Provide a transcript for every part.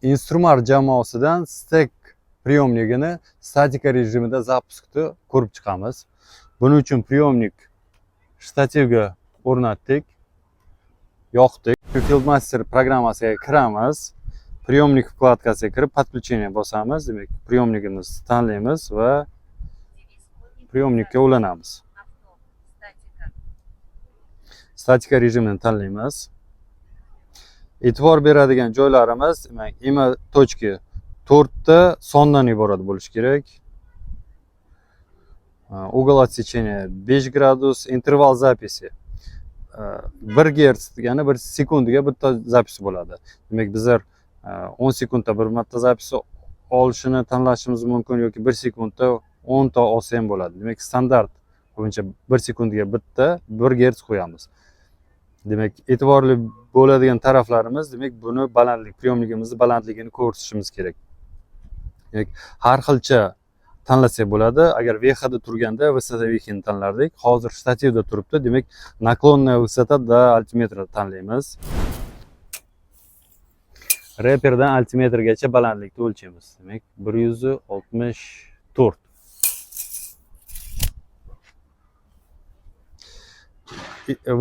instrument jamoasidan stack priyomnigini statika rejimida zapuskni ko'rib chiqamiz. Buning uchun priyomnik shtativga o'rnatdik, yoqdik. Fieldmaster programmasiga kiramiz. Priyomnik vkladkasiga kirib подключение bosamiz. Demak, priyomnigimizni tanlaymiz va priyomnikka ulanamiz. Statika rejimini tanlaymiz. E'tibor beradigan joylarimiz, demak, ima точки 4 ta sondan iborat bo'lishi kerak. Угол отсечения 5 gradus, interval записи 1 Hz degani 1 sekundiga bitta zapis bo'ladi. Demak, bizlar 10 sekundda bir marta zapis olishini tanlashimiz mumkin yoki 1 sekundda 10 ta olsa ham bo'ladi. Demak, standart bo'yicha 1 sekundiga bitta 1 Hz qo'yamiz. Demak, e'tiborli bo'ladigan taraflarimiz, demak, buni balandlik, priyomnigimizni balandligini ko'rsatishimiz kerak. Demak, har xilcha tanlasak bo'ladi. Agar VH da turganda vысота VH ni tanlardik. Hozir shtativda turibdi. Demak, наклонная высота до altimetra tanlaymiz. Reperdan altimetrgacha balandlikni o'lchaymiz. Demak, 164.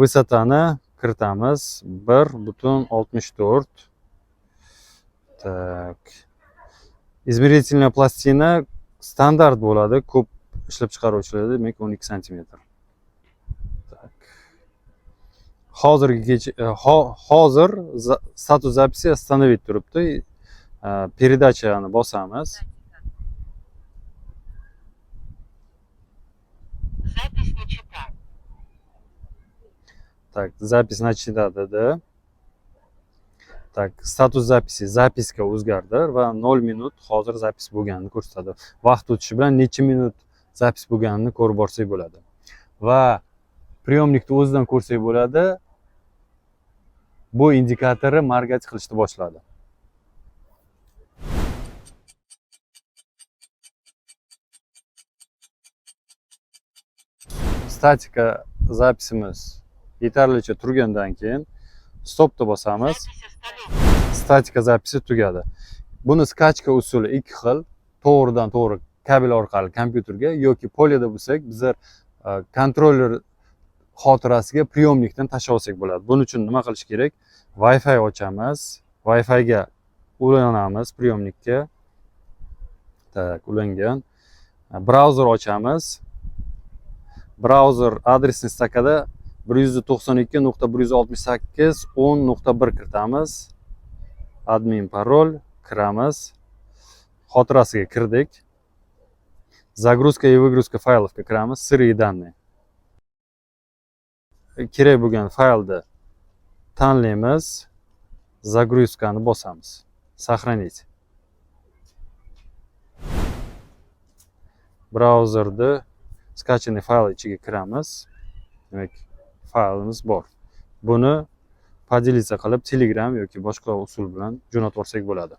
Vысотani kiritamiz. 1,64. Так. Измерительная plastina standart bo'ladi, ko'p ishlab chiqaruvchilarda, demak 12 cm. Так. Hozir status zapisi остановить turibdi. Передачani bosamiz. Запись начата. Так, запись начата dedi. Tak, status zapisi zapiska o'zgardi va 0 minut hozir zapis bo'lganini ko'rsatadi. Vaqt o'tishi bilan necha minut zapis bo'lganini ko'rib borsak bo'ladi. Va priyomnikni o'zidan ko'rsak bo'ladi. Bu indikatori margaj qilishni boshladi. Statika zapisimiz yetarlicha turgandan keyin stopni bosamiz. Statika zapisi tugadi. Buni skachka usuli ikki xil. To'g'ridan to'g'ri kabel orqali kompyuterga yoki polyada bo'lsak, bizlar kontroller xotirasiga priyomnikdan tashlab olsak bo'ladi. Buning uchun nima qilish kerak? Wi-Fi ochamiz. Wi-Fi ga ulanamiz priyomnikka. Tak, ulangan. Brauzer ochamiz. Brauzer adresni stakada 192.168.10.1 kiritamiz. Admin parol kiramiz. Xotirasiga kirdik. Загрузка и выгрузка файловga kiramiz. Sirli данные. Kerak bo'lgan faylni tanlaymiz. Загрузкani bosamiz. Сохранить. Brauzerda skachanный fayl ichiga kiramiz. Demak, faylimiz bor. Buni podelиться qilib Telegram yoki boshqa usul bilan jo'natib olsak bo'ladi.